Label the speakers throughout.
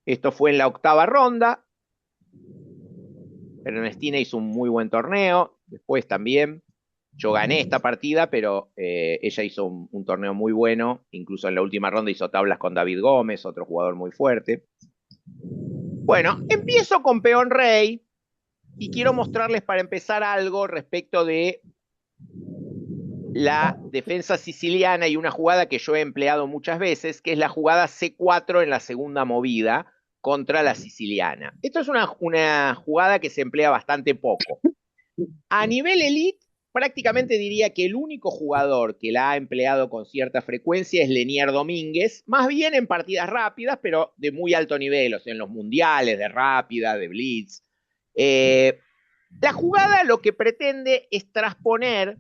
Speaker 1: Esto fue en la octava ronda. Ernestina hizo un muy buen torneo. Después también yo gané esta partida, pero ella hizo un torneo muy bueno. Incluso en la última ronda hizo tablas con David Gómez, otro jugador muy fuerte. Bueno, empiezo con peón rey y quiero mostrarles para empezar algo respecto de la defensa siciliana y una jugada que yo he empleado muchas veces, que es la jugada C4 en la segunda movida contra la siciliana. Esto es una jugada que se emplea bastante poco. A nivel elite, prácticamente diría que el único jugador que la ha empleado con cierta frecuencia es Lenier Domínguez, más bien en partidas rápidas, pero de muy alto nivel, o sea, en los mundiales, de rápida, de blitz. Eh, la jugada lo que pretende es transponer,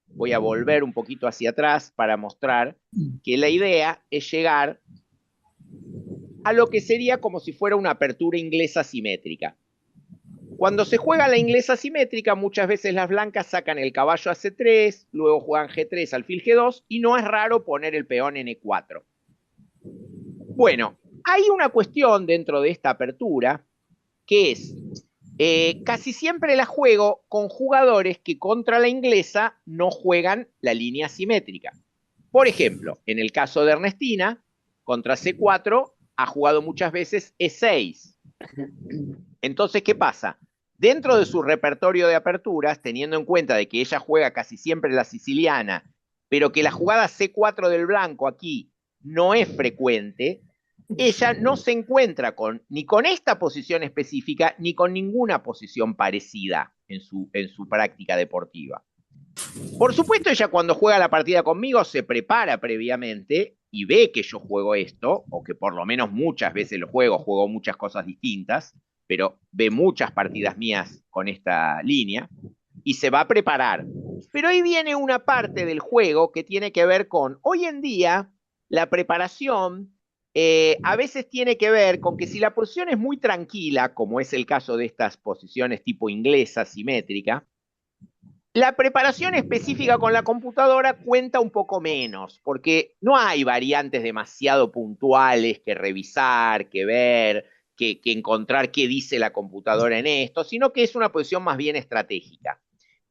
Speaker 1: voy a volver un poquito hacia atrás para mostrar que la idea es llegar a lo que sería como si fuera una apertura inglesa simétrica. Cuando se juega la inglesa simétrica, muchas veces las blancas sacan el caballo a C3, luego juegan G3, alfil G2, y no es raro poner el peón en E4. Bueno, hay una cuestión dentro de esta apertura, que es, casi siempre la juego con jugadores que contra la inglesa no juegan la línea simétrica. Por ejemplo, en el caso de Ernestina, contra C4 ha jugado muchas veces E6. Entonces, ¿qué pasa? Dentro de su repertorio de aperturas, teniendo en cuenta de que ella juega casi siempre la siciliana, pero que la jugada C4 del blanco aquí no es frecuente, ella no se encuentra ni con esta posición específica ni con ninguna posición parecida en su práctica deportiva. Por supuesto, ella cuando juega la partida conmigo se prepara previamente y ve que yo juego esto, o que por lo menos muchas veces lo juego muchas cosas distintas, pero ve muchas partidas mías con esta línea y se va a preparar. Pero ahí viene una parte del juego que tiene que ver con, hoy en día, la preparación a veces tiene que ver con que si la posición es muy tranquila, como es el caso de estas posiciones tipo inglesa, simétrica, la preparación específica con la computadora cuenta un poco menos, porque no hay variantes demasiado puntuales que revisar, que ver, que encontrar qué dice la computadora en esto, sino que es una posición más bien estratégica.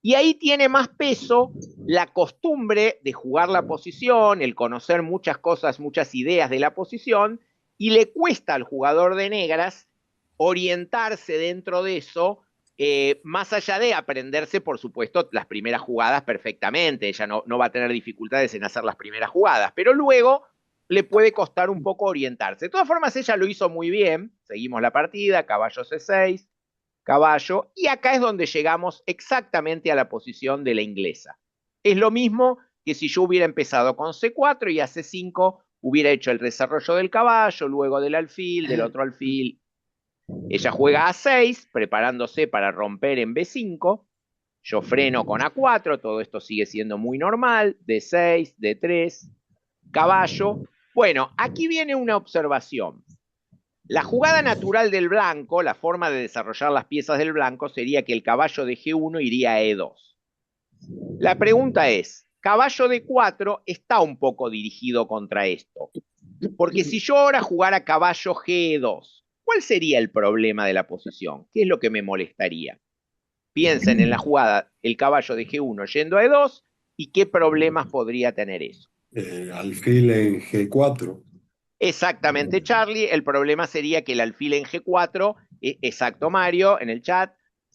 Speaker 1: Y ahí tiene más peso la costumbre de jugar la posición, el conocer muchas cosas, muchas ideas de la posición, y le cuesta al jugador de negras orientarse dentro de eso, más allá de aprenderse, por supuesto, las primeras jugadas perfectamente. Ella no va a tener dificultades en hacer las primeras jugadas, pero luego le puede costar un poco orientarse. De todas formas, ella lo hizo muy bien. Seguimos la partida, caballo C6, caballo, y acá es donde llegamos exactamente a la posición de la inglesa. Es lo mismo que si yo hubiera empezado con C4 y a C5 hubiera hecho el desarrollo del caballo, luego del alfil, del otro alfil. Ella juega A6, preparándose para romper en B5. Yo freno con A4, todo esto sigue siendo muy normal. D6, D3, caballo. Bueno, aquí viene una observación. La jugada natural del blanco, la forma de desarrollar las piezas del blanco, sería que el caballo de G1 iría a E2. La pregunta es, caballo de 4 está un poco dirigido contra esto. Porque si yo ahora jugara caballo G2, ¿cuál sería el problema de la posición? ¿Qué es lo que me molestaría? Piensen en la jugada, el caballo de G1 yendo a E2 y qué problemas podría tener eso.
Speaker 2: Alfil en G4.
Speaker 1: Exactamente, Charlie. El problema sería que el alfil en G4, exacto, Mario, en el chat,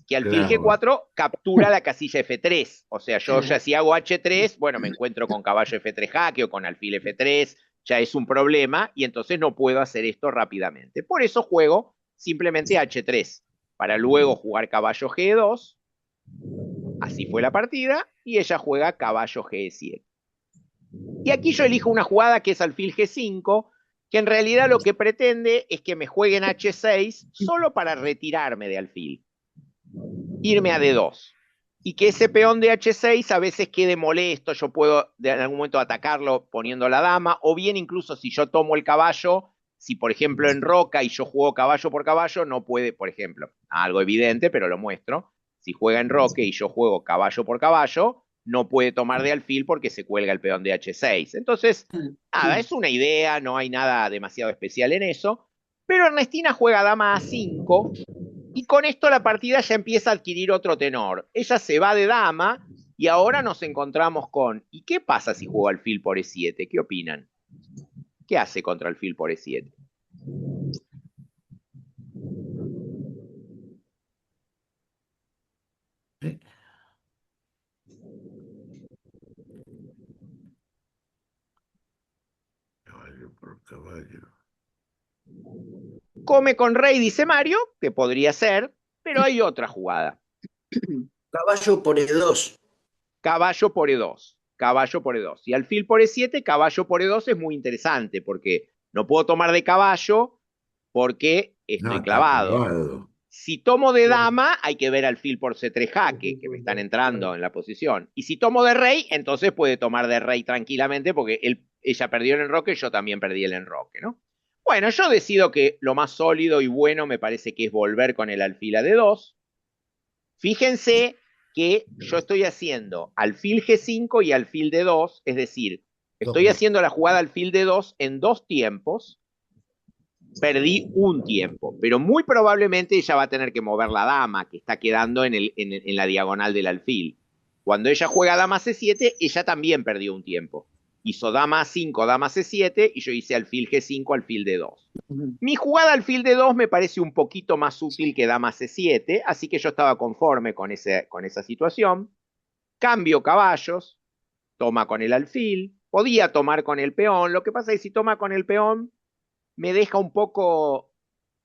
Speaker 1: que alfil
Speaker 2: Claro.
Speaker 1: G4 captura la casilla F3. O sea, yo ya si hago H3, bueno, me encuentro con caballo F3 jaque o con alfil F3, ya es un problema y entonces no puedo hacer esto rápidamente. Por eso juego simplemente H3, para luego jugar caballo G2. Así fue la partida y ella juega caballo G7. Y aquí yo elijo una jugada que es alfil G5, que en realidad lo que pretende es que me jueguen H6 solo para retirarme de alfil, irme a D2. Y que ese peón de H6 a veces quede molesto, yo puedo en algún momento atacarlo poniendo la dama, o bien incluso si yo tomo el caballo, si por ejemplo en roca y yo juego caballo por caballo, no puede, por ejemplo, algo evidente, pero lo muestro, si juega en roque y yo juego caballo por caballo, no puede tomar de alfil porque se cuelga el peón de H6. Entonces, nada, es una idea, no hay nada demasiado especial en eso, Pero Ernestina juega dama A5 y con esto la partida ya empieza a adquirir otro tenor. Ella se va de dama y ahora nos encontramos con, ¿y qué pasa si juego alfil por E7? ¿Qué opinan? ¿Qué hace contra alfil por E7?
Speaker 3: Caballo por caballo.
Speaker 1: Come con rey, dice Mario, que podría ser, pero hay otra jugada.
Speaker 4: Caballo por E2.
Speaker 1: Caballo por E2. Caballo por E2. Y alfil por E7, caballo por E2 es muy interesante porque no puedo tomar de caballo porque estoy
Speaker 3: No, está
Speaker 1: clavado.
Speaker 3: clavado.
Speaker 1: Si tomo de dama, hay que ver alfil por C3 jaque, que me están entrando en la posición. Y si tomo de rey, entonces puede tomar de rey tranquilamente porque ella perdió el enroque, yo también perdí el enroque, ¿no? Bueno, yo decido que lo más sólido y bueno me parece que es volver con el alfil a D2. Fíjense que yo estoy haciendo alfil G5 y alfil D2, es decir, estoy haciendo la jugada alfil D2 en 2 tiempos. Perdí un tiempo, pero muy probablemente ella va a tener que mover la dama, que está quedando en la diagonal del alfil. Cuando ella juega dama C7, ella también perdió un tiempo. Hizo dama A5, dama C7, y yo hice alfil G5, alfil D2. Mi jugada alfil D2 me parece un poquito más útil que dama C7, así que yo estaba conforme con esa situación. Cambio caballos, toma con el alfil, podía tomar con el peón, lo que pasa es que si toma con el peón, me deja un poco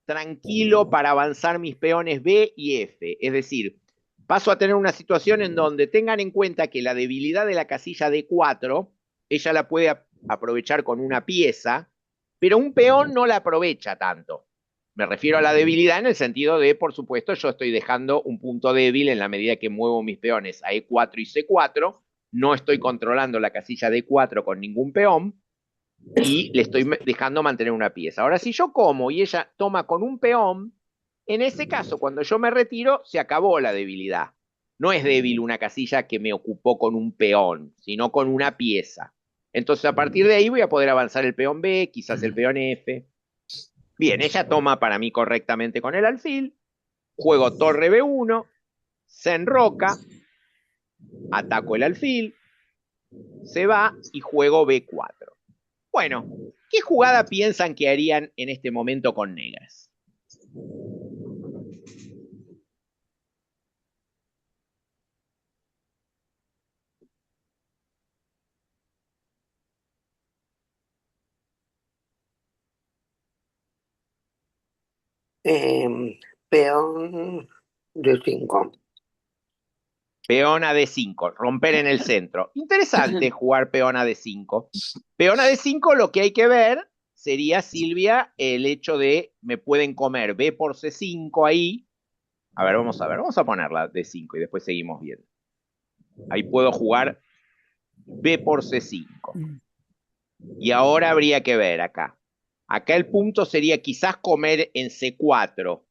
Speaker 1: tranquilo para avanzar mis peones B y F. Es decir, paso a tener una situación en donde tengan en cuenta que la debilidad de la casilla D4, ella la puede aprovechar con una pieza, pero un peón no la aprovecha tanto. Me refiero a la debilidad en el sentido de, por supuesto, yo estoy dejando un punto débil en la medida que muevo mis peones a E4 y C4, no estoy controlando la casilla D4 con ningún peón, y le estoy dejando mantener una pieza. Ahora, si yo como y ella toma con un peón, en ese caso, cuando yo me retiro, se acabó la debilidad. No es débil una casilla que me ocupó con un peón, sino con una pieza. Entonces, a partir de ahí voy a poder avanzar el peón B, quizás el peón F. Bien, ella toma para mí correctamente con el alfil. Juego torre B1, se enroca, ataco el alfil, se va y juego B4. Bueno, ¿qué jugada piensan que harían en este momento con negras?
Speaker 4: Peón D5.
Speaker 1: Peón a D5, romper en el centro. Interesante jugar peón a D5. Peón a D5 lo que hay que ver sería, Silvia, el hecho de me pueden comer B por C5 ahí. A ver, vamos a ponerla D5 y después seguimos viendo. Ahí puedo jugar B por C5. Y ahora habría que ver acá. Acá el punto sería quizás comer en C4.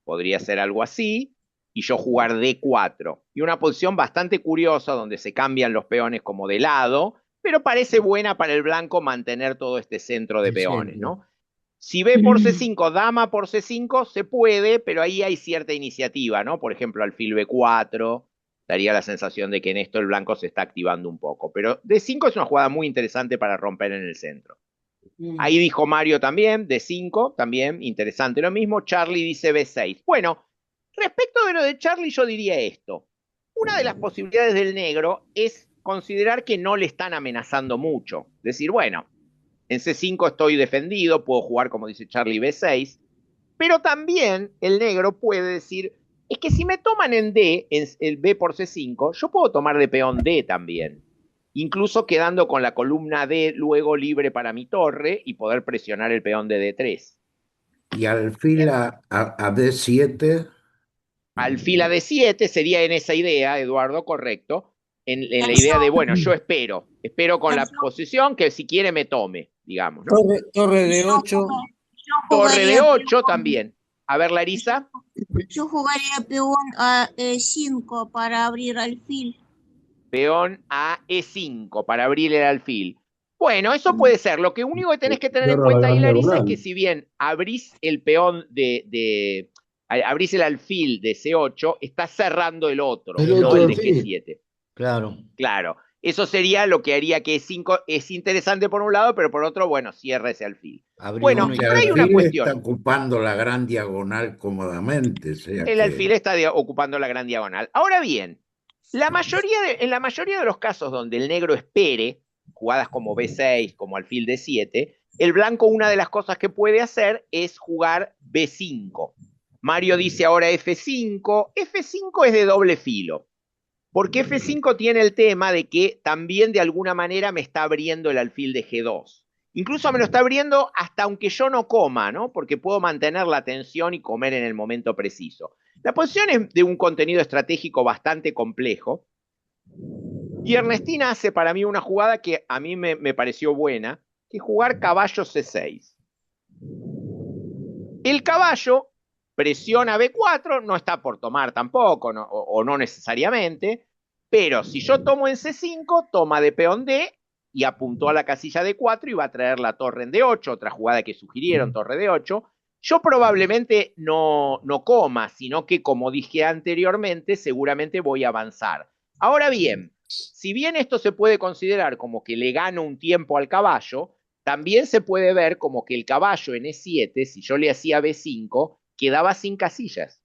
Speaker 1: Podría ser algo así. Y yo jugar D4. Y una posición bastante curiosa donde se cambian los peones como de lado, pero parece buena para el blanco mantener todo este centro de peones, ¿no? Si B por C5, dama por C5, se puede, pero ahí hay cierta iniciativa, ¿no? Por ejemplo, alfil B4, daría la sensación de que en esto el blanco se está activando un poco. Pero D5 es una jugada muy interesante para romper en el centro. Ahí dijo Mario también, D5, también interesante lo mismo. Charlie dice B6. Bueno, respecto de lo de Charlie, yo diría esto. Una de las posibilidades del negro es considerar que no le están amenazando mucho. Decir, bueno, en C5 estoy defendido, puedo jugar como dice Charlie B6, pero también el negro puede decir, es que si me toman en D, en el B por C5, yo puedo tomar de peón D también, incluso quedando con la columna D luego libre para mi torre y poder presionar el peón de D3.
Speaker 3: Y alfil a D7.
Speaker 1: Alfil a D7 sería en esa idea, Eduardo, correcto, en la idea de, bueno, yo espero con la posición que si quiere me tome, digamos, ¿no?
Speaker 3: Torre de 8.
Speaker 1: Torre de 8 también. A ver, Larisa.
Speaker 5: Yo jugaría peón a E5 para abrir alfil.
Speaker 1: Peón a E5 para abrir el alfil. Bueno, eso puede ser. Lo que único que tenés que tener en
Speaker 2: Cierra la
Speaker 1: cuenta ahí,
Speaker 2: gran
Speaker 1: Larisa, es
Speaker 2: diagonal.
Speaker 1: que si bien abrís el peón abrís el alfil de C8, estás cerrando el otro,
Speaker 4: El
Speaker 1: no
Speaker 4: otro
Speaker 1: el de
Speaker 4: alfil.
Speaker 1: G7.
Speaker 4: Claro.
Speaker 1: Claro. Eso sería lo que haría que E5 es interesante por un lado, pero por otro, bueno, cierra ese alfil.
Speaker 4: Abrió
Speaker 1: Bueno,
Speaker 4: uno y
Speaker 3: El
Speaker 1: ahora hay una
Speaker 3: alfil está
Speaker 1: cuestión.
Speaker 3: ocupando la gran diagonal cómodamente, o sea
Speaker 1: El
Speaker 3: que
Speaker 1: alfil está ocupando la gran diagonal. Ahora bien, en la mayoría de los casos donde el negro espere, jugadas como B6, como alfil D7, el blanco una de las cosas que puede hacer es jugar B5. Mario dice ahora F5. F5 es de doble filo, porque F5 tiene el tema de que también de alguna manera me está abriendo el alfil de G2. Incluso me lo está abriendo hasta aunque yo no coma, ¿no? Porque puedo mantener la tensión y comer en el momento preciso. La posición es de un contenido estratégico bastante complejo. Y Ernestina hace para mí una jugada que a mí me pareció buena, que es jugar caballo C6. El caballo presiona B4, no está por tomar tampoco, no, o no necesariamente, pero si yo tomo en C5, toma de peón D y apuntó a la casilla D4 y va a traer la torre en D8, otra jugada que sugirieron, torre D8. Yo probablemente no coma, sino que como dije anteriormente, seguramente voy a avanzar. Ahora bien, si bien esto se puede considerar como que le gano un tiempo al caballo, también se puede ver como que el caballo en E7, si yo le hacía B5, quedaba sin casillas.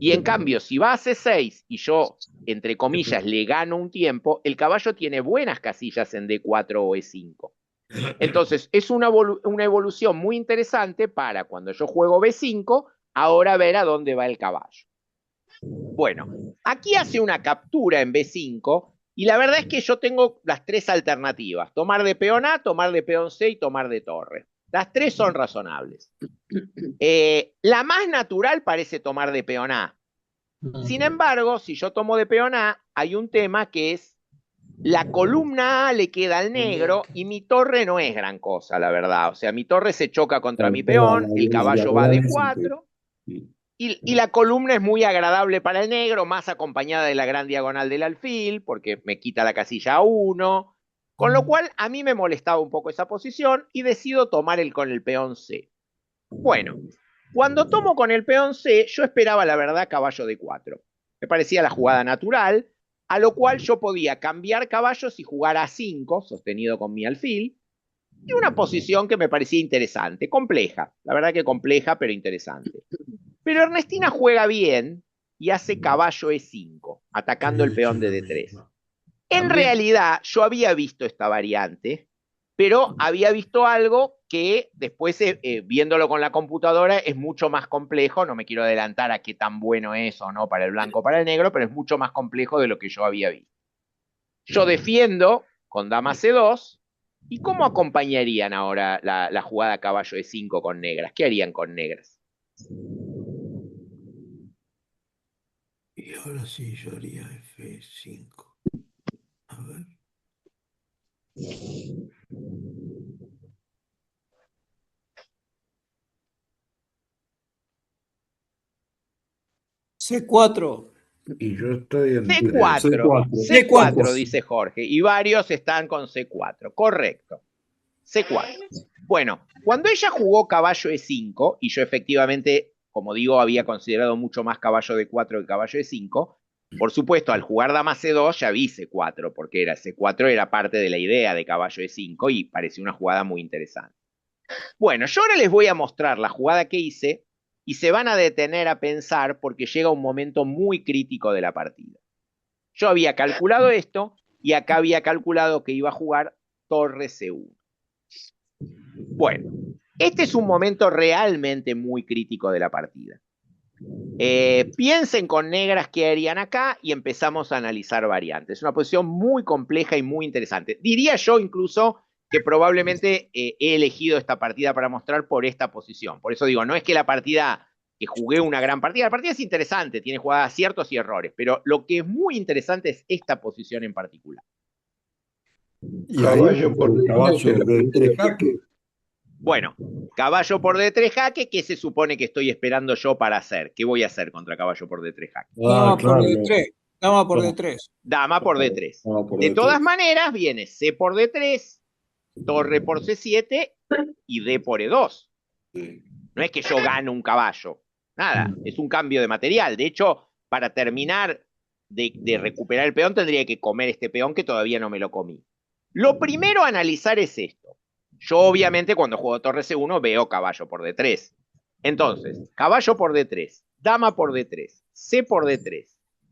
Speaker 1: Y en cambio, si va a C6 y yo, entre comillas, le gano un tiempo, el caballo tiene buenas casillas en D4 o E5. Entonces, es una evolución muy interesante para cuando yo juego B5, ahora ver a dónde va el caballo. Bueno, aquí hace una captura en B5 y la verdad es que yo tengo las tres alternativas: tomar de peón A, tomar de peón C y tomar de torre. Las tres son razonables. La más natural parece tomar de peón A. Sin embargo, si yo tomo de peón A, hay un tema que es la columna A le queda al negro y mi torre no es gran cosa, la verdad. O sea, mi torre se choca contra mi peón, el caballo va de 4 y la columna es muy agradable para el negro, más acompañada de la gran diagonal del alfil, porque me quita la casilla 1, con lo cual a mí me molestaba un poco esa posición y decido tomar con el peón C. Bueno, cuando tomo con el peón C, yo esperaba, la verdad, caballo de 4. Me parecía la jugada natural, a lo cual yo podía cambiar caballos y jugar a 5, sostenido con mi alfil, y una posición que me parecía interesante, compleja, la verdad que compleja, pero interesante. Pero Ernestina juega bien y hace caballo E5, atacando el peón de D3. En realidad, yo había visto esta variante, pero había visto algo que después, viéndolo con la computadora, es mucho más complejo. No me quiero adelantar a qué tan bueno es o no para el blanco o para el negro, pero es mucho más complejo de lo que yo había visto. Yo defiendo con dama C2. ¿Y cómo acompañarían ahora la jugada caballo E5 con negras? ¿Qué harían con negras?
Speaker 3: Y ahora sí yo haría F5. A ver.
Speaker 6: C4.
Speaker 3: Y yo estoy en
Speaker 1: C4,
Speaker 2: C4.
Speaker 1: C4 dice Jorge, y varios están con C4, correcto. C4. Bueno, cuando ella jugó caballo E5, y yo efectivamente, como digo, había considerado mucho más caballo D4 que caballo E5, por supuesto, al jugar dama C2 ya vi C4, porque C4 era parte de la idea de caballo E5 y pareció una jugada muy interesante. Bueno, yo ahora les voy a mostrar la jugada que hice y se van a detener a pensar porque llega un momento muy crítico de la partida. Yo había calculado esto y acá había calculado que iba a jugar torre C1. Bueno, este es un momento realmente muy crítico de la partida. Piensen con negras qué harían acá y empezamos a analizar variantes. Es una posición muy compleja y muy interesante. Diría yo incluso que probablemente he elegido esta partida para mostrar por esta posición. Por eso digo, no es que la partida, que jugué una gran partida, la partida es interesante, tiene jugadas aciertos y errores, pero lo que es muy interesante es esta posición en particular.
Speaker 2: Y ahí por caballo de 3 jaque.
Speaker 1: Bueno, caballo por D3 jaque, ¿qué se supone que estoy esperando yo para hacer? ¿Qué voy a hacer contra caballo por D3 jaque?
Speaker 6: Dama por
Speaker 2: claro.
Speaker 6: D3. Dama por D3.
Speaker 1: Dama por D3.
Speaker 2: Dama por
Speaker 1: De
Speaker 2: D3.
Speaker 1: todas maneras, viene C por D3, torre por C7 y D por E2.
Speaker 2: Sí.
Speaker 1: No es que yo gano un caballo, nada, es un cambio de material. De hecho, para terminar de recuperar el peón tendría que comer este peón que todavía no me lo comí. Lo primero a analizar es esto. Yo obviamente cuando juego torre C1 veo caballo por D3. Entonces, caballo por D3, dama por D3, C por D3,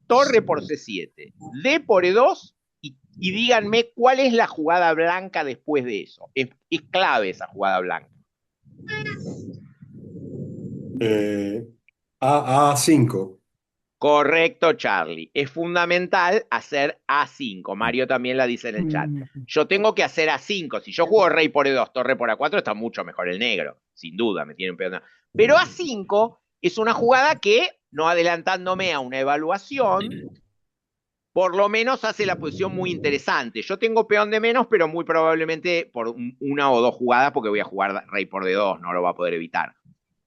Speaker 1: torre por C7, D por E2 y díganme cuál es la jugada blanca después de eso. Es clave esa jugada blanca.
Speaker 2: A5.
Speaker 1: Correcto, Charlie. Es fundamental hacer A5. Mario también la dice en el chat. Yo tengo que hacer A5. Si yo juego rey por E2, torre por A4, está mucho mejor el negro. Sin duda, me tienen peón. Pero A5 es una jugada que, no adelantándome a una evaluación, por lo menos hace la posición muy interesante. Yo tengo peón de menos, pero muy probablemente por una o dos jugadas, porque voy a jugar rey por D2, no lo va a poder evitar.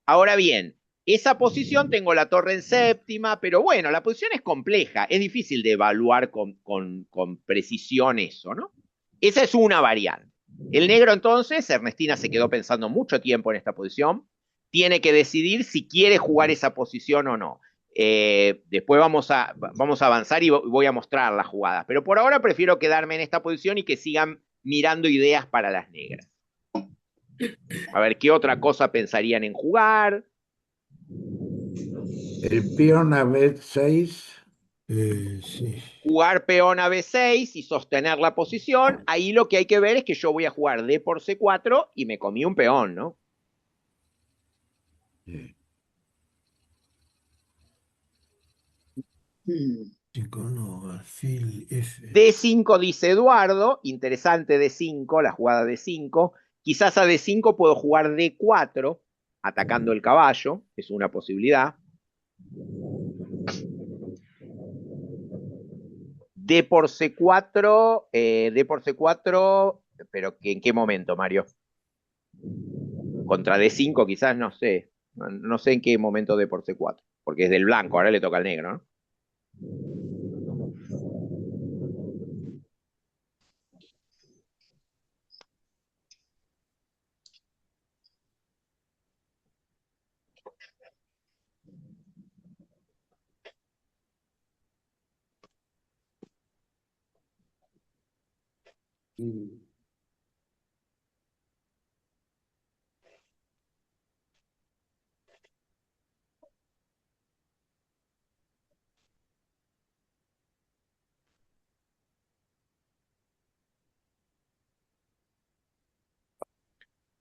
Speaker 1: Ahora bien, esa posición tengo la torre en séptima, pero bueno, la posición es compleja, es difícil de evaluar con precisión eso, ¿no? Esa es una variante. El negro entonces, Ernestina se quedó pensando mucho tiempo en esta posición, tiene que decidir si quiere jugar esa posición o no. Después vamos a avanzar y voy a mostrar las jugadas, pero por ahora prefiero quedarme en esta posición y que sigan mirando ideas para las negras. A ver, ¿qué otra cosa pensarían en jugar?
Speaker 3: El peón a B6.
Speaker 2: Sí.
Speaker 1: Jugar peón a B6 y sostener la posición. Ahí lo que hay que ver es que yo voy a jugar D por C4 y me comí un peón, ¿no?
Speaker 3: Sí.
Speaker 2: No, alfil F.
Speaker 1: D5 dice Eduardo, interesante D5, la jugada D5. Quizás a D5 puedo jugar D4, atacando el caballo, es una posibilidad. D por C4, pero ¿en qué momento, Mario? Contra D5 quizás, no sé. No sé en qué momento D por C4, porque es del blanco, ahora le toca al negro, ¿no?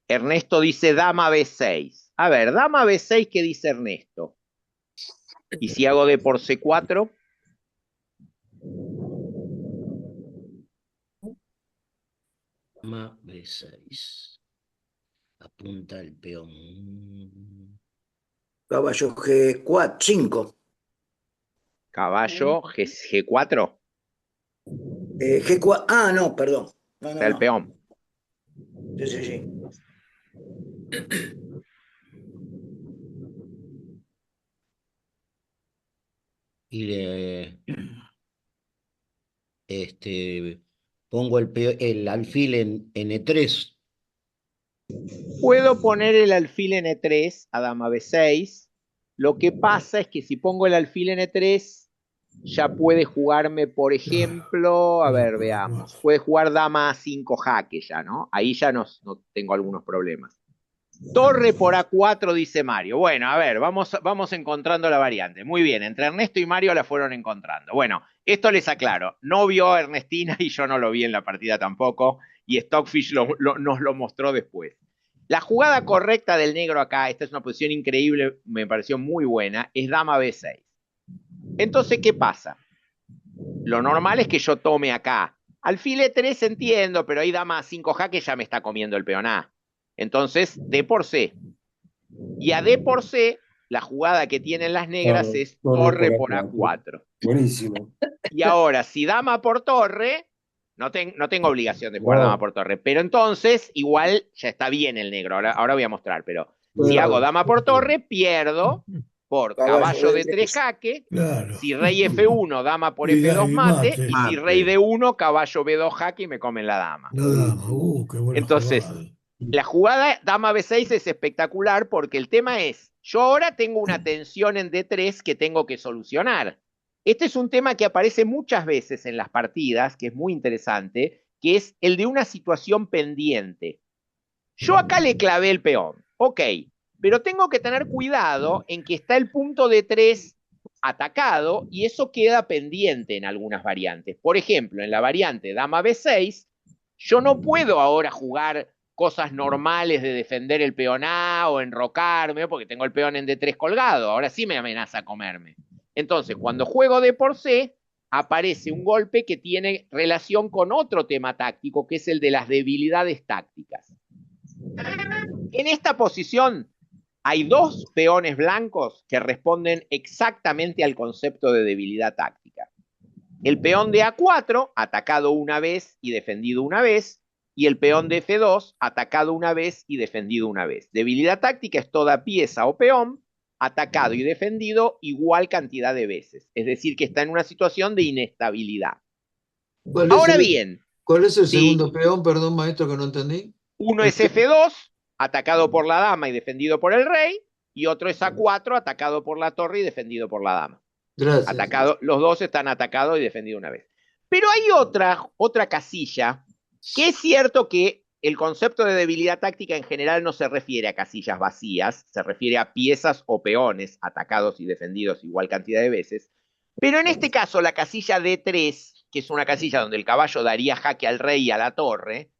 Speaker 1: Ernesto dice dama B6. A ver, dama B6, ¿qué dice Ernesto? ¿Y si hago D por C4?
Speaker 4: Dama B6. Apunta el peón. Caballo G4, 5.
Speaker 1: Caballo G4.
Speaker 4: G4. Ah, no, perdón. No,
Speaker 1: Está el peón.
Speaker 4: Sí, sí, sí. Y pongo el alfil en E3.
Speaker 1: Puedo poner el alfil en E3 a dama B6. Lo que pasa es que si pongo el alfil en E3, ya puede jugarme, por ejemplo, a ver, veamos. Puede jugar dama A5 jaque ya, ¿no? Ahí ya no tengo algunos problemas. Torre por A4, dice Mario. Bueno, a ver, vamos encontrando la variante. Muy bien, entre Ernesto y Mario la fueron encontrando. Bueno, esto les aclaro. No vio a Ernestina y yo no lo vi en la partida tampoco. Y Stockfish nos lo mostró después. La jugada correcta del negro acá, esta es una posición increíble, me pareció muy buena, es dama B6. Entonces, ¿qué pasa? Lo normal es que yo tome acá. Alfil E3 entiendo, pero ahí dama A5 jaque ya me está comiendo el peón A. Entonces, D por C. Y a D por C, la jugada que tienen las negras es torre por A4.
Speaker 2: Buenísimo.
Speaker 1: Y ahora, si dama por torre, no tengo obligación de jugar dama por torre, pero entonces igual ya está bien el negro. Ahora voy a mostrar, pero si hago dama por torre, pierdo por
Speaker 4: Caballo
Speaker 1: caballo de
Speaker 4: D3.
Speaker 1: 3 jaque,
Speaker 2: Claro.
Speaker 1: si rey F1, dama por
Speaker 2: Y
Speaker 1: F2 mate,
Speaker 2: mate.
Speaker 1: y si
Speaker 3: Mate.
Speaker 1: rey D1, caballo B2 jaque y me comen la dama.
Speaker 2: La dama. Qué buena
Speaker 1: Entonces,
Speaker 2: jugada.
Speaker 1: la jugada dama B6 es espectacular porque el tema es, yo ahora tengo una tensión en D3 que tengo que solucionar. Este es un tema que aparece muchas veces en las partidas, que es muy interesante, que es el de una situación pendiente. Yo acá le clavé el peón, ok, pero tengo que tener cuidado en que está el punto D3 atacado y eso queda pendiente en algunas variantes. Por ejemplo, en la variante dama B6, yo no puedo ahora jugar cosas normales de defender el peón A o enrocarme, porque tengo el peón en D3 colgado, ahora sí me amenaza comerme. Entonces, cuando juego D por C, aparece un golpe que tiene relación con otro tema táctico, que es el de las debilidades tácticas. En esta posición hay dos peones blancos que responden exactamente al concepto de debilidad táctica. El peón de A4, atacado una vez y defendido una vez, y el peón de F2, atacado una vez y defendido una vez. Debilidad táctica es toda pieza o peón atacado y defendido igual cantidad de veces. Es decir, que está en una situación de inestabilidad. Ahora bien,
Speaker 6: ¿Cuál es el
Speaker 1: si
Speaker 6: segundo peón? Perdón, maestro, que no entendí.
Speaker 1: uno es F2, atacado por la dama y defendido por el rey, y otro es A4, atacado por la torre y defendido por la dama.
Speaker 6: Gracias.
Speaker 1: Atacado, los dos están atacados y defendidos una vez. Pero hay otra casilla que es cierto que el concepto de debilidad táctica en general no se refiere a casillas vacías, se refiere a piezas o peones atacados y defendidos igual cantidad de veces. Pero en este caso, la casilla D3, que es una casilla donde el caballo daría jaque al rey y a la torre,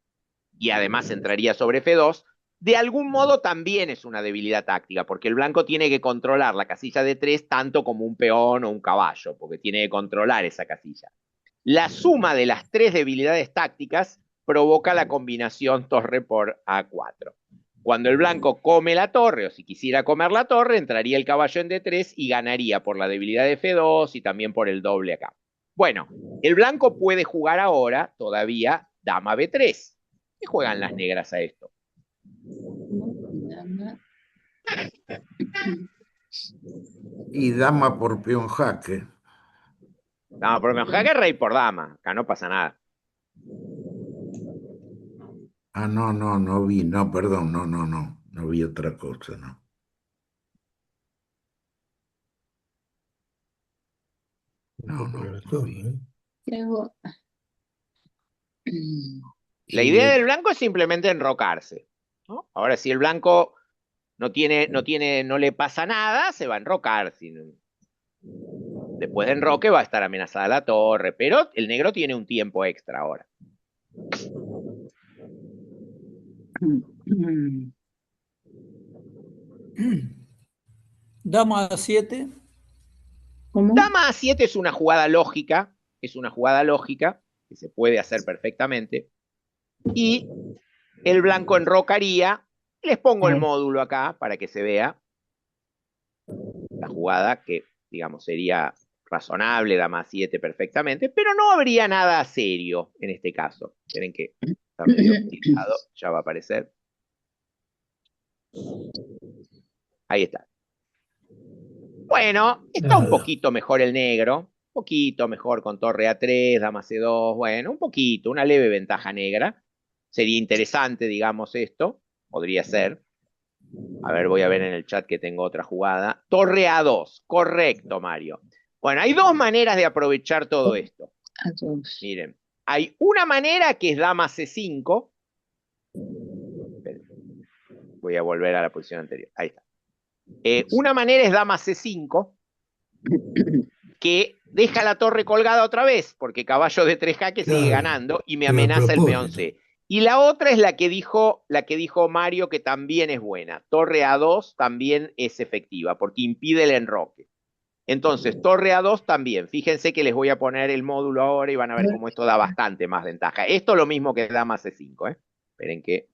Speaker 1: y además entraría sobre F2, de algún modo también es una debilidad táctica, porque el blanco tiene que controlar la casilla de 3 tanto como un peón o un caballo, porque tiene que controlar esa casilla. La suma de las tres debilidades tácticas provoca la combinación torre por A4. Cuando el blanco come la torre, o si quisiera comer la torre, entraría el caballo en D3 y ganaría por la debilidad de F2 y también por el doble acá. Bueno, el blanco puede jugar ahora todavía dama B3. ¿Qué juegan las negras a esto?
Speaker 3: Y dama por peón jaque.
Speaker 1: Dama por peón jaque, rey por dama. Acá no pasa nada.
Speaker 3: Ah, no vi, no, perdón, no vi otra cosa, no. No vi.
Speaker 1: La idea del blanco es simplemente enrocarse, ¿no? Ahora, si el blanco no le pasa nada, se va a enrocar. Después de enroque va a estar amenazada la torre, pero el negro tiene un tiempo extra ahora.
Speaker 7: Dama A7.
Speaker 8: ¿Cómo?
Speaker 1: Dama A7 es una jugada lógica, que se puede hacer perfectamente, y el blanco enrocaría. Les pongo el módulo acá para que se vea la jugada que, digamos, sería razonable, dama A7 perfectamente, pero no habría nada serio en este caso. Esperen que está medio tirado, ya va a aparecer. Ahí está. Bueno, está un poquito mejor el negro, un poquito mejor con torre A3, dama C2, bueno, un poquito, una leve ventaja negra. Sería interesante, digamos, esto, podría ser. A ver, voy a ver en el chat que tengo otra jugada. Torre A2, correcto, Mario. Bueno, hay dos maneras de aprovechar todo esto. Miren, hay una manera que es dama C5. Esperen, voy a volver a la posición anterior. Ahí está. Una manera es dama C5, que deja la torre colgada otra vez, porque caballo de 3 jaque sigue ganando y me amenaza el peón C. Y la otra es la que dijo Mario, que también es buena. Torre A2 también es efectiva, porque impide el enroque. Entonces, torre A2 también. Fíjense que les voy a poner el módulo ahora y van a ver cómo esto da bastante más ventaja. Esto es lo mismo que dama C5, ¿eh? Esperen que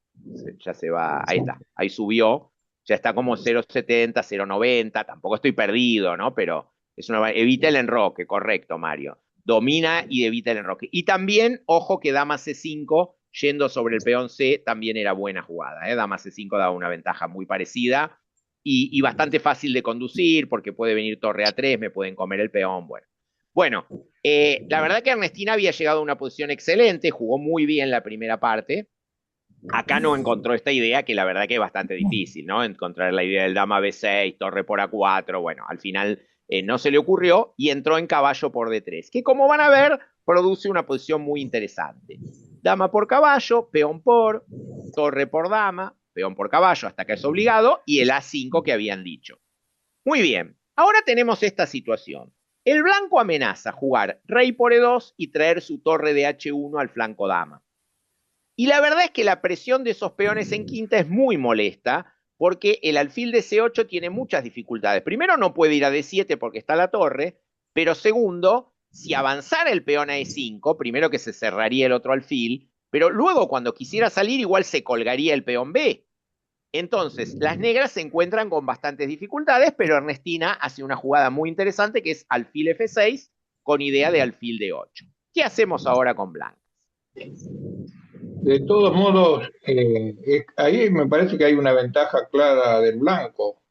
Speaker 1: ya se va. Ahí está, ahí subió. Ya está como 0.70, 0.90. Tampoco estoy perdido, ¿no? Pero evita el enroque, correcto, Mario. Domina y evita el enroque. Y también, ojo que dama C5, yendo sobre el peón C, también era buena jugada, ¿eh? Dama C5 daba una ventaja muy parecida y bastante fácil de conducir porque puede venir torre A3, me pueden comer el peón, Bueno, la verdad que Ernestina había llegado a una posición excelente, jugó muy bien la primera parte. Acá no encontró esta idea que la verdad que es bastante difícil, ¿no? Encontrar la idea del dama B6, torre por A4, bueno, al final no se le ocurrió y entró en caballo por D3, que como van a ver, produce una posición muy interesante. Dama por caballo, peón por, torre por dama, peón por caballo hasta que es obligado y el A5 que habían dicho. Muy bien, ahora tenemos esta situación. El blanco amenaza jugar rey por E2 y traer su torre de H1 al flanco dama. Y la verdad es que la presión de esos peones en quinta es muy molesta porque el alfil de C8 tiene muchas dificultades. Primero, no puede ir a D7 porque está la torre, pero segundo, si avanzara el peón a E5, primero que se cerraría el otro alfil, pero luego cuando quisiera salir igual se colgaría el peón B. Entonces, las negras se encuentran con bastantes dificultades, pero Ernestina hace una jugada muy interesante que es alfil F6 con idea de alfil D8. ¿Qué hacemos ahora con blancas?
Speaker 2: De todos modos, ahí me parece que hay una ventaja clara del blanco,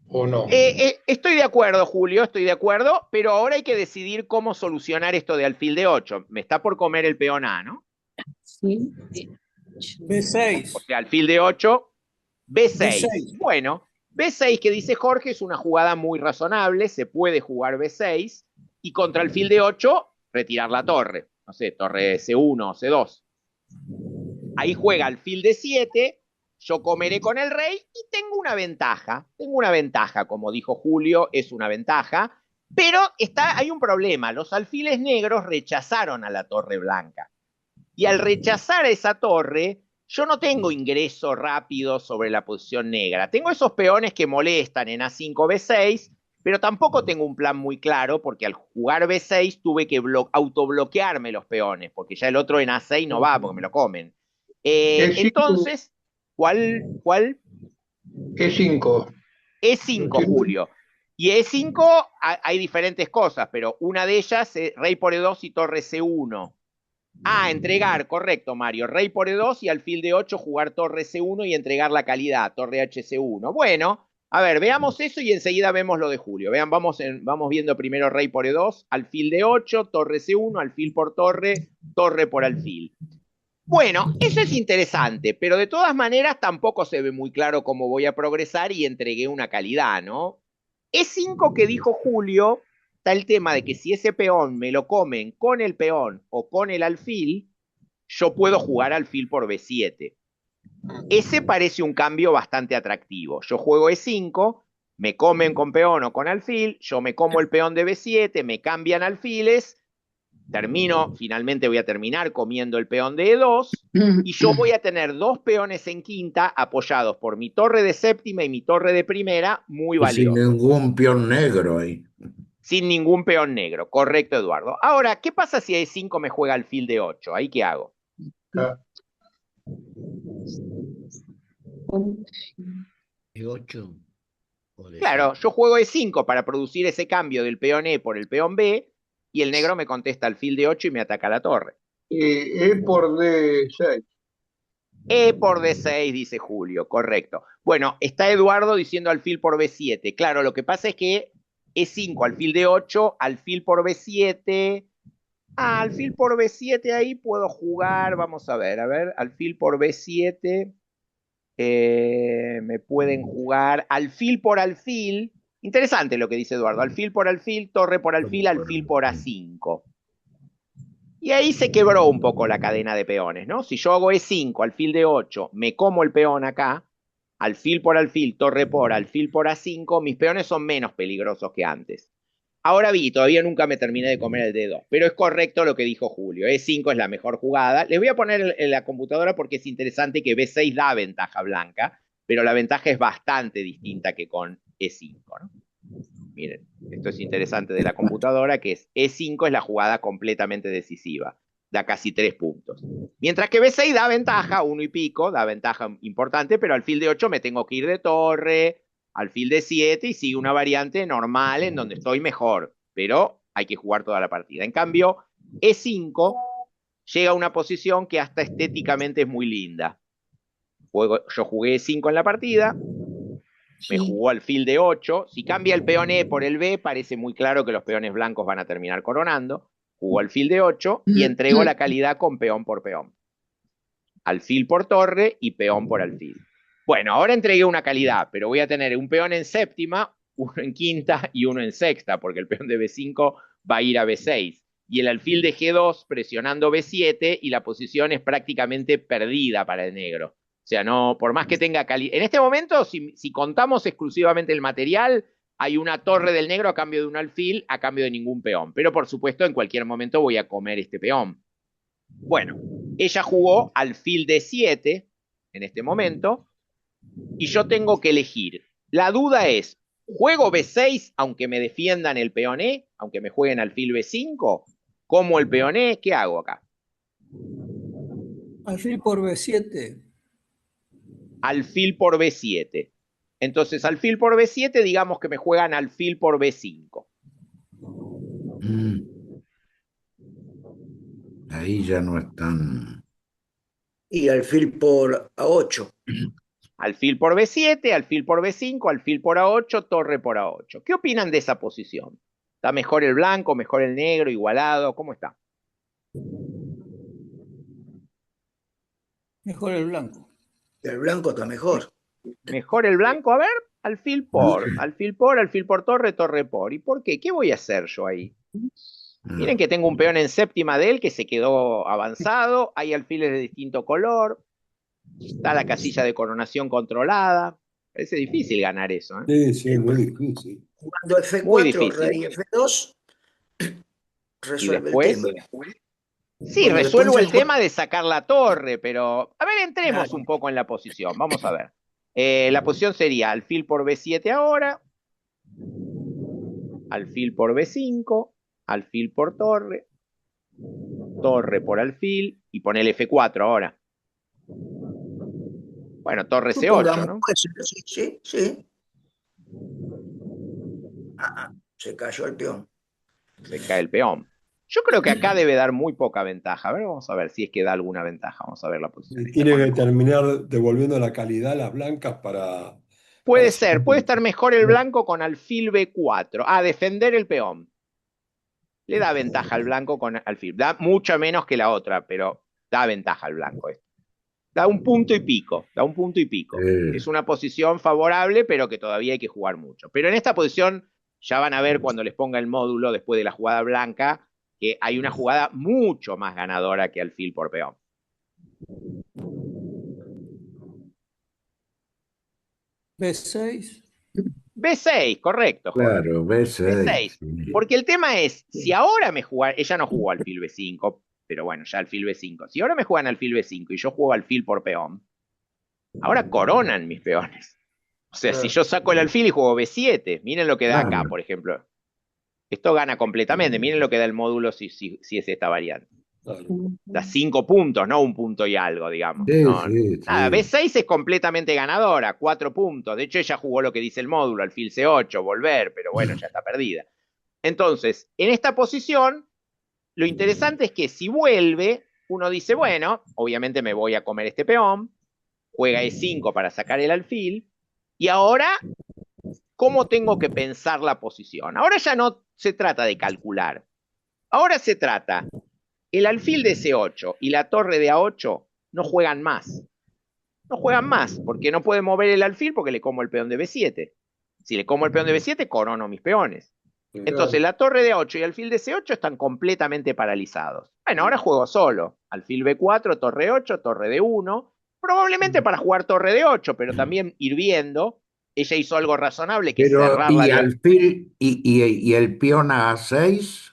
Speaker 2: ¿o no?
Speaker 1: Estoy de acuerdo, Julio, estoy de acuerdo, pero ahora hay que decidir cómo solucionar esto de alfil de 8. Me está por comer el peón A, ¿no?
Speaker 8: Sí.
Speaker 7: B6.
Speaker 1: O sea, alfil de 8, B6.
Speaker 7: B6.
Speaker 1: Bueno, B6 que dice Jorge es una jugada muy razonable, se puede jugar B6 y contra alfil de 8 retirar la torre. No sé, torre C1 o C2. Ahí juega alfil de 7, yo comeré con el rey y tengo una ventaja, como dijo Julio, es una ventaja, pero hay un problema, los alfiles negros rechazaron a la torre blanca. Y al rechazar a esa torre, yo no tengo ingreso rápido sobre la posición negra. Tengo esos peones que molestan en A5, B6, pero tampoco tengo un plan muy claro porque al jugar B6 tuve que autobloquearme los peones, porque ya el otro en A6 no va porque me lo comen. Entonces, ¿cuál?
Speaker 2: E5.
Speaker 1: E5, Julio. Y E5 hay diferentes cosas, pero una de ellas es rey por E2 y torre C1. Entregar, correcto, Mario. Rey por E2 y alfil de 8 jugar torre C1 y entregar la calidad, torre HC1. Bueno, a ver, veamos eso y enseguida vemos lo de Julio. Vean, vamos viendo primero rey por E2, alfil de 8, torre C1, alfil por torre, torre por alfil. Bueno, eso es interesante, pero de todas maneras tampoco se ve muy claro cómo voy a progresar y entregué una calidad, ¿no? E5 que dijo Julio, está el tema de que si ese peón me lo comen con el peón o con el alfil, yo puedo jugar alfil por B7. Ese parece un cambio bastante atractivo. Yo juego E5, me comen con peón o con alfil, yo me como el peón de B7, me cambian alfiles, finalmente voy a terminar comiendo el peón de E2 y yo voy a tener dos peones en quinta apoyados por mi torre de séptima y mi torre de primera muy valiosos.
Speaker 3: Sin ningún peón negro ahí.
Speaker 1: Sin ningún peón negro, correcto, Eduardo. Ahora, ¿qué pasa si E5 me juega alfil de 8? ¿Ahí qué hago?
Speaker 4: E8.
Speaker 1: Claro, yo juego E5 para producir ese cambio del peón E por el peón B y el negro me contesta alfil de 8 y me ataca la torre.
Speaker 2: E por D6.
Speaker 1: E por D6, dice Julio, correcto. Bueno, está Eduardo diciendo alfil por B7. Claro, lo que pasa es que E5, alfil de 8, alfil por B7. Alfil por B7 ahí puedo jugar, vamos a ver, alfil por B7. Me pueden jugar alfil por alfil. Interesante lo que dice Eduardo. Alfil por alfil, torre por alfil, alfil por A5. Y ahí se quebró un poco la cadena de peones, ¿no? Si yo hago E5, alfil de 8, me como el peón acá, alfil por alfil, torre por, alfil por A5, mis peones son menos peligrosos que antes. Ahora todavía nunca me terminé de comer el D2, pero es correcto lo que dijo Julio. E5 es la mejor jugada. Les voy a poner en la computadora porque es interesante que B6 da ventaja blanca, pero la ventaja es bastante distinta que con E5, ¿no? Miren, esto es interesante de la computadora, que es E5 es la jugada completamente decisiva. Da casi 3 puntos. Mientras que B6 da ventaja, 1 y pico, da ventaja importante, pero alfil de 8 me tengo que ir de torre, alfil de 7 y sigue una variante normal en donde estoy mejor, pero hay que jugar toda la partida. En cambio, E5 llega a una posición que hasta estéticamente es muy linda. Yo jugué E5 en la partida me jugó alfil de 8. Si cambia el peón E por el B, parece muy claro que los peones blancos van a terminar coronando. Jugó alfil de 8 y entregó la calidad con peón por peón. Alfil por torre y peón por alfil. Bueno, ahora entregué una calidad, pero voy a tener un peón en séptima, uno en quinta y uno en sexta, porque el peón de B5 va a ir a B6. Y el alfil de G2 presionando B7 y la posición es prácticamente perdida para el negro. O sea, no, por más que tenga calidad. En este momento, si contamos exclusivamente el material, hay una torre del negro a cambio de un alfil, a cambio de ningún peón. Pero por supuesto, en cualquier momento voy a comer este peón. Bueno, ella jugó alfil de 7 en este momento y yo tengo que elegir. La duda es, ¿juego B6 aunque me defiendan el peón E? Aunque me jueguen alfil B5, ¿como el peón E? ¿Qué hago acá?
Speaker 7: Alfil por B7.
Speaker 1: Alfil por B7. Entonces, alfil por B7, digamos que me juegan alfil por B5.
Speaker 3: Ahí ya no están.
Speaker 4: Y alfil por A8.
Speaker 1: Alfil por B7, alfil por B5, alfil por A8, torre por A8. ¿Qué opinan de esa posición? ¿Está mejor el blanco, mejor el negro, igualado? ¿Cómo está?
Speaker 7: Mejor el blanco.
Speaker 4: El blanco está mejor.
Speaker 1: Mejor el blanco, a ver, alfil por torre, torre por. ¿Y por qué? ¿Qué voy a hacer yo ahí? Miren que tengo un peón en séptima de él que se quedó avanzado, hay alfiles de distinto color, está la casilla de coronación controlada. Parece difícil ganar eso, ¿eh?
Speaker 6: Sí, sí, muy difícil.
Speaker 4: Jugando F4,
Speaker 1: Muy difícil.
Speaker 4: rey F2,
Speaker 1: Y
Speaker 4: resuelve
Speaker 1: después,
Speaker 4: el tema.
Speaker 1: sí,
Speaker 4: Bueno,
Speaker 1: resuelvo
Speaker 4: después
Speaker 1: el tema de sacar la torre, pero a ver, entremos
Speaker 4: Claro.
Speaker 1: un poco en la posición. Vamos a ver. La posición sería alfil por B7 ahora, alfil por B5, alfil por torre, torre por alfil y pon el F4 ahora. Bueno, torre C8,
Speaker 4: Supongamos,
Speaker 1: ¿no?
Speaker 4: pues, sí, sí. Se cayó el peón.
Speaker 1: Se cae el peón. Yo creo que acá debe dar muy poca ventaja. A ver, vamos a ver si es que da alguna ventaja. Vamos a ver la posición.
Speaker 6: Y tiene que terminar devolviendo la calidad a las blancas para
Speaker 1: Puede
Speaker 6: para
Speaker 1: ser, puede estar mejor el blanco con alfil B4. Ah, defender el peón. Le da ventaja al blanco con alfil. Da mucho menos que la otra, pero da ventaja al blanco esto. Da un punto y pico, da un punto y pico. Es una posición favorable, pero que todavía hay que jugar mucho. Pero en esta posición ya van a ver cuando les ponga el módulo después de la jugada blanca, que hay una jugada mucho más ganadora que alfil por peón.
Speaker 7: B6.
Speaker 1: B6, correcto, Jorge.
Speaker 3: Claro, B6.
Speaker 1: B6. Porque el tema es, si ahora me juega, ella no jugó alfil B5, pero bueno, ya alfil B5. Si ahora me juegan alfil B5 y yo juego alfil por peón, ahora coronan mis peones. O sea, si yo saco el alfil y juego B7, miren lo que da acá, por ejemplo. Esto gana completamente. Miren lo que da el módulo si es esta variante. Da 5 puntos, no un punto y algo, digamos.
Speaker 3: Sí,
Speaker 1: No,
Speaker 3: sí,
Speaker 1: nada,
Speaker 3: sí.
Speaker 1: B6 es completamente ganadora, 4 puntos. De hecho, ella jugó lo que dice el módulo, alfil C8, volver, pero bueno, ya está perdida. Entonces, en esta posición, lo interesante es que si vuelve, uno dice, bueno, obviamente me voy a comer este peón, juega E5 para sacar el alfil, y ahora, ¿cómo tengo que pensar la posición? Ahora ya no se trata de calcular. Ahora se trata, el alfil de C8 y la torre de A8 no juegan más. No juegan más, porque no puede mover el alfil porque le como el peón de B7. Si le como el peón de B7, corono mis peones. Entonces la torre de A8 y alfil de C8 están completamente paralizados. Bueno, ahora juego solo. Alfil B4, torre 8, torre de 1. Probablemente para jugar torre de 8, pero también ir viendo. Ella hizo algo razonable, que es
Speaker 3: Pero,
Speaker 1: cerrar
Speaker 3: ¿y
Speaker 1: la...
Speaker 3: alfil y el peón a A6?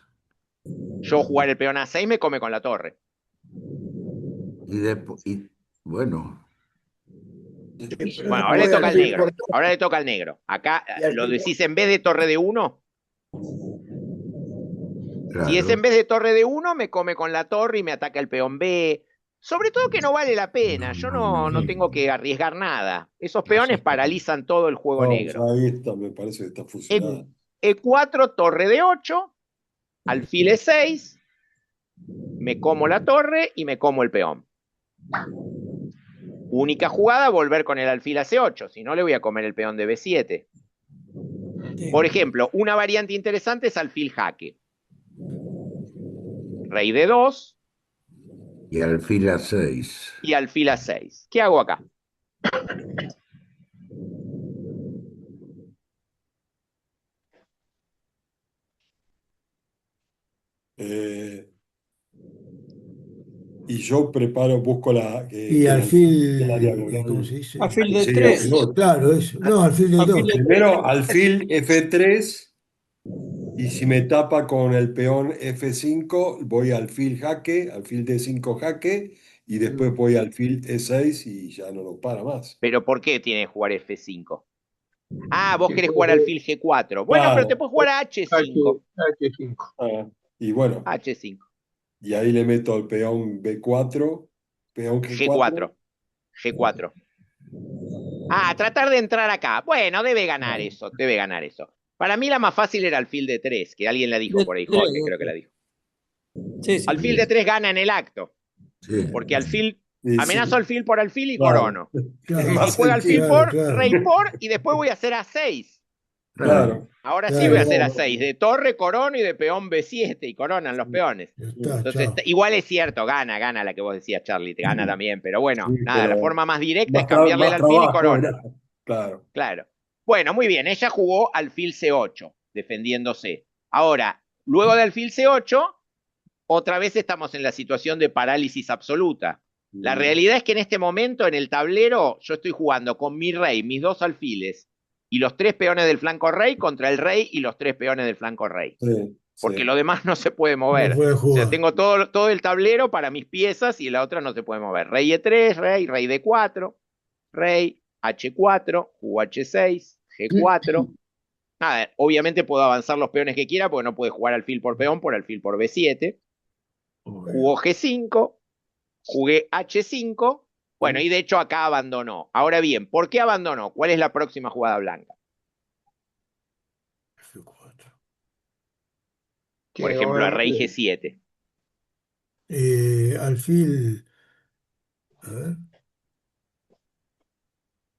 Speaker 1: Yo jugar el peón A6 me come con la torre.
Speaker 3: Y después, bueno,
Speaker 1: Bueno, ahora le toca al negro. Ahora le toca al negro. Acá lo decís en vez de torre de 1.
Speaker 3: claro.
Speaker 1: Si es en vez de torre de 1, me come con la torre y me ataca el peón B. Sobre todo que no vale la pena. Yo no tengo que arriesgar nada. Esos peones paralizan todo el juego negro.
Speaker 6: Ahí está, me parece que está fusionada.
Speaker 1: E4, torre de 8, alfil E6, me como la torre y me como el peón. Única jugada, volver con el alfil a C8, si no le voy a comer el peón de B7.
Speaker 7: Sí.
Speaker 1: Por ejemplo, una variante interesante es alfil jaque. Rey D2
Speaker 3: Y alfil A6.
Speaker 1: y alfil A6. ¿Qué hago acá?
Speaker 6: Eh, y yo busco
Speaker 9: Y
Speaker 6: la
Speaker 9: alfil,
Speaker 6: diagonal.
Speaker 9: ¿cómo se dice?
Speaker 7: Alfil de
Speaker 6: Sería
Speaker 7: 3.
Speaker 6: D8.
Speaker 9: Claro, eso. No, alfil del
Speaker 7: Alfil
Speaker 9: 2.
Speaker 7: de
Speaker 6: Primero alfil F3 y si me tapa con el peón F5 voy alfil jaque, alfil D5 jaque y después voy alfil E6 y ya no lo para más.
Speaker 1: ¿Pero por qué tiene que jugar F5? Ah, vos
Speaker 2: Sí,
Speaker 1: querés
Speaker 2: puede
Speaker 1: jugar
Speaker 2: ser
Speaker 1: alfil G4. Bueno, pero te
Speaker 6: Claro.
Speaker 1: puedes jugar a H5.
Speaker 2: H5.
Speaker 6: Y bueno,
Speaker 1: H5.
Speaker 6: y ahí le meto el peón B4, peón G4.
Speaker 1: G4. G4. Ah, tratar de entrar acá. Bueno, debe ganar eso, debe ganar eso. Para mí la más fácil era alfil de 3, que alguien la dijo por ahí, Jorge creo que la dijo.
Speaker 7: Sí, sí.
Speaker 1: Alfil de 3 gana en el acto,
Speaker 3: Sí.
Speaker 1: porque alfil,
Speaker 6: Y sí,
Speaker 1: amenazo alfil por alfil y
Speaker 6: claro.
Speaker 1: corono.
Speaker 9: Claro,
Speaker 1: Y
Speaker 6: Más
Speaker 1: juega alfil
Speaker 6: sentido.
Speaker 1: por,
Speaker 9: Claro.
Speaker 1: rey por, y después voy a hacer A6.
Speaker 6: Claro.
Speaker 1: Ahora sí
Speaker 9: Claro.
Speaker 1: voy a hacer A6, de torre, corono y de peón B7, y coronan los peones.
Speaker 9: Ya está,
Speaker 1: Entonces,
Speaker 9: chao.
Speaker 1: igual es cierto, gana la que vos decías, Charlie, te gana también, pero bueno,
Speaker 6: Sí,
Speaker 1: nada, la
Speaker 6: pero
Speaker 1: forma más directa es
Speaker 6: más,
Speaker 1: cambiarle el
Speaker 6: más
Speaker 1: alfil y
Speaker 6: trabajo
Speaker 1: corona.
Speaker 6: era. Claro.
Speaker 1: Claro. Bueno, muy bien, ella jugó alfil C8, defendiéndose. Ahora, luego de alfil C8, otra vez estamos en la situación de parálisis absoluta. La realidad es que en este momento en el tablero yo estoy jugando con mi rey, mis dos alfiles y los 3 peones del flanco rey contra el rey y los 3 peones del flanco rey.
Speaker 6: Sí,
Speaker 1: Porque
Speaker 6: sí.
Speaker 1: lo demás no se puede
Speaker 9: No
Speaker 1: mover.
Speaker 9: puede
Speaker 1: O sea,
Speaker 9: jugar.
Speaker 1: tengo todo el tablero para mis piezas y la otra no se puede mover. Rey E3, rey D4, rey H4, jugó H6, G4. Nada, obviamente puedo avanzar los peones que quiera porque no puede jugar alfil por peón por alfil por B7. Jugó G5, jugué H5. Bueno, y de hecho acá abandonó. Ahora bien, ¿por qué abandonó? ¿Cuál es la próxima jugada blanca?
Speaker 9: F4.
Speaker 1: Por
Speaker 2: Que
Speaker 1: ejemplo, a
Speaker 2: ahora
Speaker 1: rey G7.
Speaker 9: Alfil. A ver.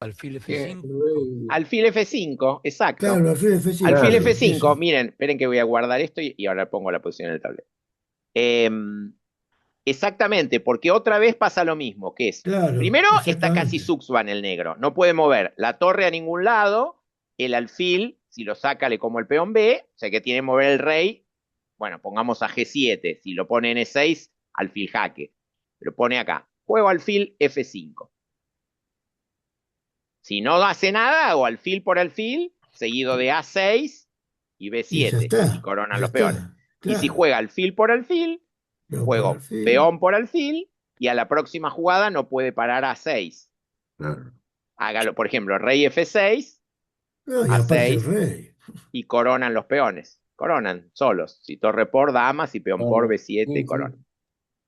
Speaker 7: Alfil
Speaker 2: que
Speaker 7: F5.
Speaker 1: Alfil F5, exacto.
Speaker 9: Claro, alfil F5.
Speaker 1: Alfil
Speaker 3: Claro.
Speaker 1: F5,
Speaker 9: Eso.
Speaker 1: miren, esperen que voy a guardar esto y ahora pongo la posición en el tablero. Exactamente, porque otra vez pasa lo mismo, que es,
Speaker 9: Claro,
Speaker 1: primero está casi
Speaker 9: exactamente.
Speaker 1: Suxban el negro, no puede mover la torre a ningún lado, el alfil, si lo saca le como el peón B, o sea que tiene que mover el rey, bueno, pongamos a G7, si lo pone en E6, alfil jaque, pero pone acá, juego alfil F5. Si no hace nada, hago alfil por alfil, seguido de A6 y
Speaker 9: Y ya
Speaker 1: B7,
Speaker 9: está.
Speaker 1: y coronan
Speaker 9: Ya
Speaker 1: los peones.
Speaker 9: está.
Speaker 1: Y si
Speaker 9: Claro.
Speaker 1: juega alfil por alfil,
Speaker 9: Peón por
Speaker 1: juego
Speaker 9: alfil.
Speaker 1: peón por alfil, y a la próxima jugada no puede parar A6.
Speaker 3: Claro.
Speaker 1: Hágalo, por ejemplo, rey F6,
Speaker 9: No, y aparte el
Speaker 1: A6,
Speaker 9: rey.
Speaker 1: y coronan los peones. Coronan solos. Si torre por damas y peón por
Speaker 6: Claro.
Speaker 1: B7 y
Speaker 6: Sí,
Speaker 1: coronan.
Speaker 6: sí.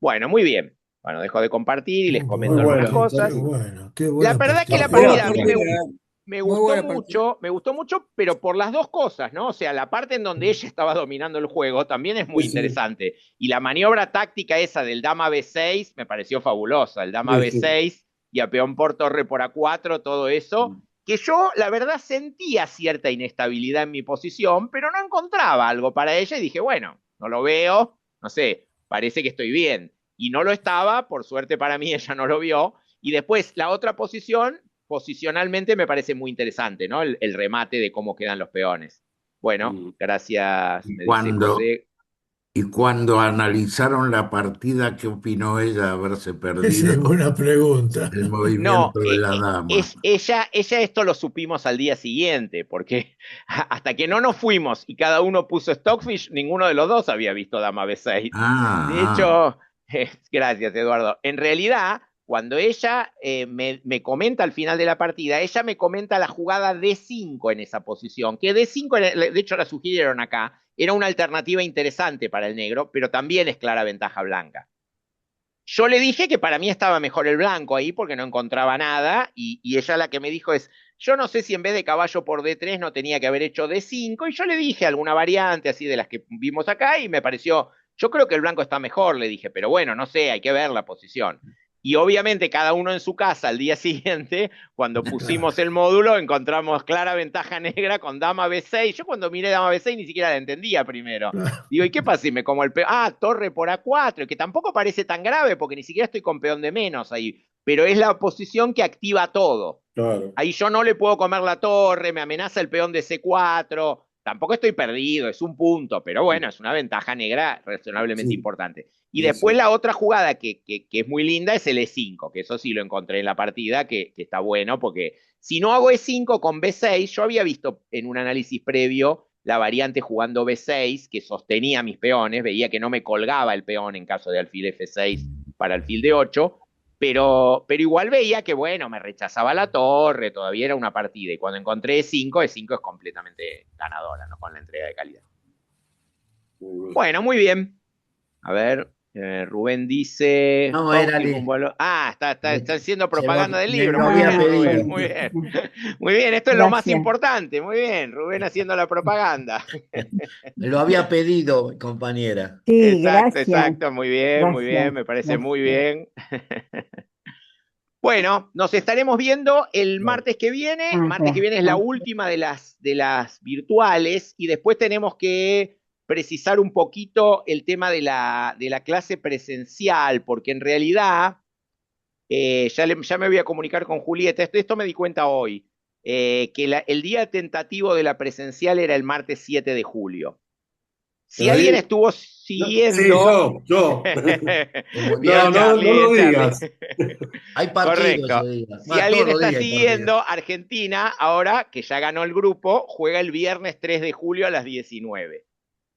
Speaker 1: Bueno, muy bien. Bueno, dejo de compartir y les
Speaker 9: Muy
Speaker 1: comento
Speaker 9: bueno,
Speaker 1: algunas
Speaker 6: bueno,
Speaker 9: qué
Speaker 1: cosas.
Speaker 9: bueno. Qué
Speaker 1: La
Speaker 9: buena
Speaker 1: verdad que la
Speaker 9: partida.
Speaker 1: partida a mí
Speaker 6: Buena
Speaker 1: me
Speaker 7: Muy
Speaker 1: gustó
Speaker 7: buena partida.
Speaker 1: me gustó mucho, pero por las dos cosas, ¿no? O sea, la parte en donde ella estaba dominando el juego también es muy
Speaker 6: Sí, sí.
Speaker 1: interesante. Y la maniobra táctica esa del dama B6 me pareció fabulosa. El dama
Speaker 6: Sí, sí.
Speaker 1: B6 y a peón por torre por A4, todo eso. Que yo, la verdad, sentía cierta inestabilidad en mi posición, pero no encontraba algo para ella y dije, bueno, no lo veo, no sé, parece que estoy bien. Y no lo estaba, por suerte para mí, ella no lo vio. Y después, la otra posición, posicionalmente me parece muy interesante, ¿no? El remate de cómo quedan los peones. Bueno, gracias, me dice
Speaker 3: Cuando,
Speaker 1: José.
Speaker 3: y cuando analizaron la partida, ¿qué opinó ella de haberse
Speaker 9: Esa
Speaker 3: perdido
Speaker 9: es buena pregunta.
Speaker 3: el
Speaker 1: No,
Speaker 3: movimiento de la dama?
Speaker 1: ella esto lo supimos al día siguiente, porque hasta que no nos fuimos y cada uno puso Stockfish, ninguno de los dos había visto Dama B6. De
Speaker 3: Ah,
Speaker 1: hecho, gracias Eduardo, en realidad, cuando ella me comenta al final de la partida, ella me comenta la jugada D5 en esa posición, que D5, de hecho la sugirieron acá, era una alternativa interesante para el negro, pero también es clara ventaja blanca. Yo le dije que para mí estaba mejor el blanco ahí porque no encontraba nada y ella la que me dijo es, yo no sé si en vez de caballo por D3 no tenía que haber hecho D5 y yo le dije alguna variante así de las que vimos acá y me pareció, yo creo que el blanco está mejor, le dije, pero bueno, no sé, hay que ver la posición. Y obviamente cada uno en su casa al día siguiente, cuando pusimos el módulo, encontramos clara ventaja negra con dama B6. Yo cuando miré dama B6 ni siquiera la entendía primero. Digo, ¿y qué pasa si me como el peón? Ah, torre por A4, que tampoco parece tan grave porque ni siquiera estoy con peón de menos ahí. Pero es la posición que activa todo.
Speaker 6: Claro.
Speaker 1: Ahí yo no le puedo comer la torre, me amenaza el peón de C4. Tampoco estoy perdido, es un punto, pero bueno, es una ventaja negra razonablemente
Speaker 6: Sí.
Speaker 1: importante. Y
Speaker 6: Sí,
Speaker 1: después
Speaker 6: sí.
Speaker 1: la otra jugada que es muy linda es el E5, que eso sí lo encontré en la partida, que está bueno, porque si no hago E5 con B6, yo había visto en un análisis previo la variante jugando B6, que sostenía mis peones, veía que no me colgaba el peón en caso de alfil F6 para alfil D8, pero igual veía que, bueno, me rechazaba la torre, todavía era una partida, y cuando encontré E5 es completamente ganadora, ¿no? Con la entrega de calidad. Bueno, muy bien. A ver, Rubén dice...
Speaker 10: No, era
Speaker 1: está haciendo propaganda del
Speaker 10: me
Speaker 1: libro.
Speaker 10: lo
Speaker 1: Muy
Speaker 10: había
Speaker 1: bien,
Speaker 10: pedido.
Speaker 1: Rubén, muy bien. Muy bien, esto es lo más
Speaker 8: Gracias.
Speaker 1: importante. Muy bien, Rubén haciendo la propaganda.
Speaker 10: Me lo había pedido, compañera.
Speaker 8: Sí,
Speaker 1: Exacto,
Speaker 8: gracias.
Speaker 1: exacto, muy bien,
Speaker 8: Gracias,
Speaker 1: me parece muy
Speaker 8: gracias.
Speaker 1: bien. Bueno, nos estaremos viendo el martes que viene.
Speaker 8: Ah,
Speaker 1: Martes que viene es la
Speaker 8: gracias.
Speaker 1: última de las virtuales y después tenemos que precisar un poquito el tema de la clase presencial, porque en realidad ya me voy a comunicar con Julieta. Esto me di cuenta hoy, que el día tentativo de la presencial era el martes 7 de julio. Si
Speaker 6: Pero ahí-
Speaker 1: alguien estuvo
Speaker 6: No, sí,
Speaker 1: siguiendo...
Speaker 6: yo.
Speaker 1: Vio
Speaker 6: No,
Speaker 1: Charlie,
Speaker 6: no lo
Speaker 1: Charlie.
Speaker 6: digas.
Speaker 10: Hay partido
Speaker 1: Correcto.
Speaker 10: ese día.
Speaker 1: Si
Speaker 10: Va,
Speaker 1: alguien
Speaker 10: todos los
Speaker 1: está
Speaker 10: días hay
Speaker 1: siguiendo, Argentina, ahora que ya ganó el grupo, juega el viernes 3 de julio a las 19.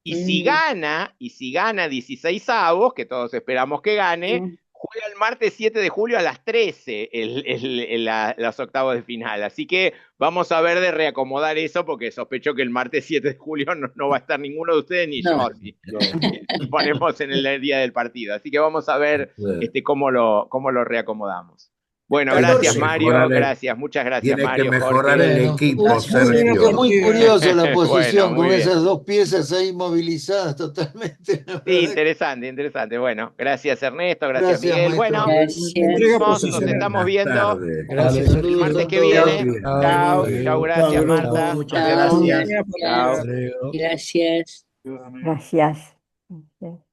Speaker 1: Y si gana 16 avos, que todos esperamos que gane, juega el martes 7 de julio a las 13 los octavos de final. Así que vamos a ver de reacomodar eso, porque sospecho que el martes 7 de julio no va a estar ninguno de ustedes ni
Speaker 10: No.
Speaker 1: yo, si
Speaker 6: No.
Speaker 1: lo ponemos en el día del partido. Así que vamos a ver cómo lo reacomodamos. Bueno, gracias
Speaker 10: 14.
Speaker 1: Mario, gracias, muchas gracias
Speaker 3: Tiene que
Speaker 1: Mario,
Speaker 3: mejorar
Speaker 1: Jorge.
Speaker 3: el
Speaker 11: Bueno,
Speaker 3: equipo,
Speaker 11: muy,
Speaker 3: Sergio.
Speaker 11: muy curioso la
Speaker 1: Bueno,
Speaker 11: posición
Speaker 1: muy
Speaker 11: con
Speaker 1: bien.
Speaker 11: esas dos piezas ahí movilizadas totalmente. La
Speaker 1: Sí,
Speaker 11: verdad.
Speaker 1: interesante. Bueno, gracias Ernesto, gracias
Speaker 11: Gracias,
Speaker 1: Miguel.
Speaker 11: maestro.
Speaker 1: Bueno,
Speaker 7: Gracias.
Speaker 1: nos
Speaker 6: posiciones.
Speaker 1: estamos
Speaker 3: Buenas
Speaker 1: viendo
Speaker 3: tardes.
Speaker 7: Gracias.
Speaker 1: el
Speaker 11: Saludos
Speaker 1: martes
Speaker 11: a
Speaker 1: que
Speaker 11: todos.
Speaker 1: viene.
Speaker 6: Chao.
Speaker 1: Chao,
Speaker 7: Chao,
Speaker 1: gracias
Speaker 9: grupo.
Speaker 1: Marta.
Speaker 10: Muchas
Speaker 8: Chao.
Speaker 10: gracias.
Speaker 1: Chao.
Speaker 7: Hasta luego.
Speaker 5: Gracias.
Speaker 8: Gracias. Gracias.